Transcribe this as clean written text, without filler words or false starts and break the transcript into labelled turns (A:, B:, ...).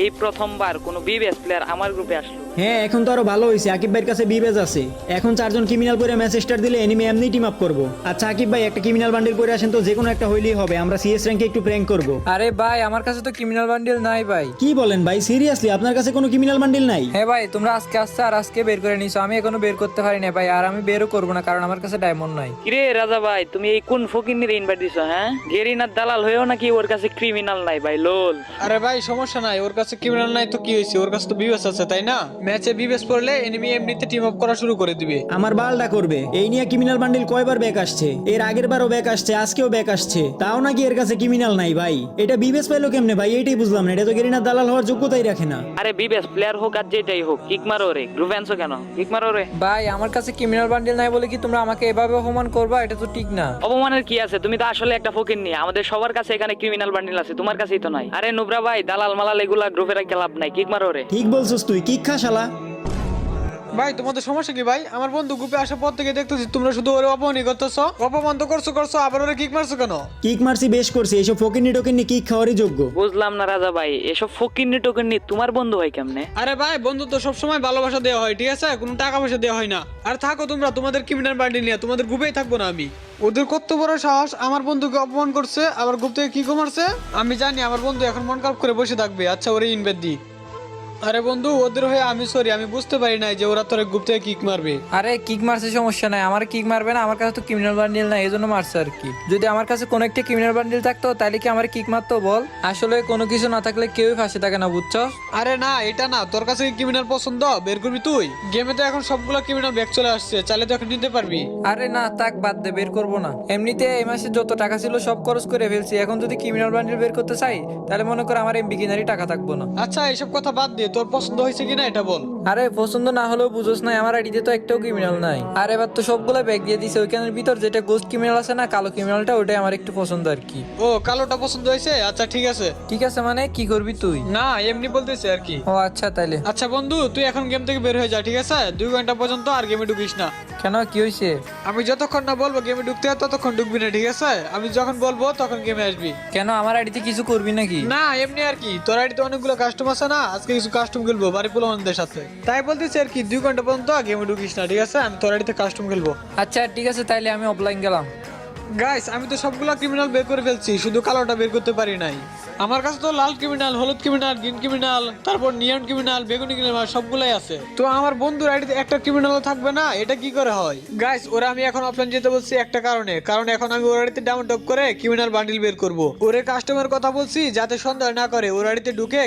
A: এই প্রথমবার কোনো বিবিএস প্লেয়ার আমার গ্রুপে আসলো।
B: হ্যাঁ, এখন তো আরো ভালো হয়েছে। আকিব ভাইয়ের কাছে বিবেজ আছে। এখন 4 জন ক্রিমিনাল করে ম্যাচ স্টার্ট দিলে এনিমি এমনি টিম আপ করবো। আচ্ছা আকিব ভাই, একটা ক্রিমিনাল বান্ডিল করে আসেন তো, যে কোনো একটা হইলেই হবে। আমরা সিএস র্যাঙ্কে একটু প্র্যাঙ্ক করবো।
C: আরে ভাই, আমার কাছে তো ক্রিমিনাল বান্ডিল নাই ভাই।
B: কি বলেন ভাই, সিরিয়াসলি আপনার কাছে কোনো ক্রিমিনাল বান্ডিল নাই?
C: হ্যাঁ ভাই, তোমরা আজকে আসছে আর আজকে বের করে নিছো, আমি এখনো বের করতে পারি না ভাই। আর আমি বেরও করবো না, কারণ আমার কাছে ডায়মন্ড নাই।
A: কিরে রাজা ভাই, তুমি এই কোন ফকিন্নির ইনভাইট দিছো? হ্যাঁ, গেরিনার দালাল হয়েও নাকি ওর কাছে ক্রিমিনাল নাই ভাই, লোল।
D: আরে ভাই সমস্যা নাই, ওর কাছে ক্রিমিনাল নাই তো কি হয়েছে, ওর কাছে তো বিবেস আছে তাই না? ম্যাচে বিবেস পড়লে এনিমি এমনিতে টিম আপ করা শুরু করে দিবে।
B: আমার বালটা করবে। এই নিয়ে ক্রিমিনাল বান্ডিল কয়বার ব্যাক আসছে, এর আগের বারও ব্যাক আসছে, আজকেও ব্যাক আসছে, তাও নাকি এর কাছে ক্রিমিনাল নাই ভাই। এটা বিবেস পাইলো কেমনে ভাই, এইটাই বুঝলাম না। এটা তো গেরিনার দালাল হওয়ার যোগ্যতাই রাখে না।
A: আরে বিবিএস প্লেয়ার হোক আর যেটাই হোক, কিক মারো রে। গ্রুপে আনছো কেন? কিক মারো রে।
C: ভাই আমার কাছে ক্রিমিনাল বান্ডিল নাই বলে কি তোমরা আমাকে এভাবে অপমান করবা? এটা তো ঠিক না।
A: অপমানের কি আছে? তুমি তো আসলে একটা ফকিন্নি। আমাদের সবার কাছে এখানে ক্রিমিনাল বান্ডিল আছে, তোমার কাছেই তো নাই। আরে নুবরা ভাই, দালাল মালাল এগুলা গ্রুপে রাখতে লাভ নাই, কিক মারো রে।
B: ঠিক বলছিস তুই, কিক খা শালা।
D: ভাই তোমাদের সমস্যা কি ভাই? আমার বন্ধু গ্রুপে আসার পর থেকে দেখতেছি তোমরা শুধু ওরে অপমানই করতেছো। অপমান তো করছো আবার ওরে কিক মারছো কেন?
B: কিক মারছি বেশ করছি, এইসব ফকিন্নি টোকিন্নি কিক খাওয়ারই যোগ্য।
A: বুঝলাম না রাজা ভাই, এসব ফকিন্নি টোকিন্নি তোমার বন্ধু হয় কেমনে?
D: আরে ভাই, বন্ধু তো সবসময় ভালোবাসা দেওয়া হয়, ঠিক আছে? কোনো টাকা পয়সা দেওয়া হয় না। আর থাকো তোমরা তোমাদের ক্রিমিনাল বান্ডিল নিয়ে, তোমাদের গ্রুপেই থাকবো না আমি। ওদের কত বড় সাহস, আমার বন্ধুকে অপমান করছে, আবার গ্রুপ থেকে কি মারছে। আমি জানি আমার বন্ধু এখন মন খারাপ করে বসে থাকবে। আচ্ছা ওরে ইনভাইট দি। আরে বন্ধু, ওদের হয়ে আমি সরি, আমি বুঝতে পারি নাই যে ওরা তোর গ্রুপ থেকে কিক মারবে।
C: আরে কিক মারছে সমস্যা নাই, আমার কিক মারবে না। আমার কাছে তো ক্রিমিনাল বান্ডিল নাই, এই জন্য মারছে আর কি। যদি আমার কাছে কোনো একটা ক্রিমিনাল বান্ডিল থাকতো তাহলে কি আমার কিক মারতো বল? আসলে কোনো কিছু না থাকলে কেউই ফাঁসে থাকে না, বুঝছো?
D: আরে না, এটা না, তোর কাছে কি ক্রিমিনাল পছন্দ? বের করবি তুই। গেমে তো এখন সবগুলো ক্রিমিনাল ব্যাক চলে আসছে, চাইলে তো এখন নিতে পারবি।
C: আরে না তাক, বাদ দে, বের করবো না। এমনিতে এই মাসে যত টাকা ছিল সব খরচ করে ফেলছি, এখন যদি ক্রিমিনাল বান্ডিল বের করতে চাই তাহলে মনে কর আমার এমবি কিনারই টাকা থাকবো না।
D: আচ্ছা এইসব কথা বাদ দে, তোর পছন্দ হয়েছে কিনা এটা বল।
C: আরে পছন্দ না হলেও বুঝোস না, আমার আইডিতে তো একটাও ক্রিমিনাল নাই। আর এবার তো সবগুলো ব্যাগ দিয়ে দিছে। ওইখানের ভিতর যেটা গোস্ট ক্রিমিনাল আছে না, কালো ক্রিমিনালটা, ওটাই আমার একটু পছন্দ আর কি।
D: ও, কালোটা পছন্দ হয়েছে? আচ্ছা ঠিক আছে।
C: ঠিক আছে মানে কি করবি তুই?
D: না এমনি বলতেছে আর কি।
C: ও আচ্ছা তাইলে।
D: আচ্ছা বন্ধু, তুই এখন গেম থেকে বের হয়ে যা, ঠিক আছে? 2 ঘন্টা পর্যন্ত আর গেমে ঢুকিস না।
C: কেন, কি হয়েছে?
D: আমি যতক্ষণ না বলবো গেমে ঢুকতে হয় ততক্ষণ ঢুকবি না, ঠিক আছে? আমি যখন বলবো তখন গেমে আসবি।
C: কেন, আমার আইডিতে কিছু করবি নাকি?
D: না এমনি আর কি, তোর আইডিতে অনেকগুলো কাস্টম আছে না, আজকে কিছু কাস্টম খেলবো বাড়ি পোলাপানদের সাথে। তাই বলতেছি আর কি, 2 ঘন্টা পর্যন্ত গেমে ঢুকিস না, ঠিক আছে? আমি তোর আইডিতে কাস্টম খেলবো।
C: আচ্ছা ঠিক আছে, তাইলে আমি অফলাইন গেলাম।
D: গাইস, আমি তো সবগুলো ক্রিমিনাল বের করে ফেলছি, শুধু কালোটা বের করতে পারি নাই। আমার কাছে তো লাল ক্রিমিনাল, হলুদ ক্রিমিনাল, গ্রিন ক্রিমিনাল, তারপর নিয়ন ক্রিমিনাল, বেগুনি ক্রিমিনাল সবগুলাই আছে। তো আমার বন্ধুর আইডিতে একটা ক্রিমিনালও থাকবে না, এটা কি করে হয়? গাইস, ওরা আমি এখন অফলাইন যেতে বলছি একটা কারণে, কারণ এখন আমি ওর আইডিতে ডাউন টপ করে ক্রিমিনাল বান্ডিল বের করব। ওরে কাস্টমার কথা বলছি যাতে সন্দেহ না করে, ওর আইডিতে ঢুকে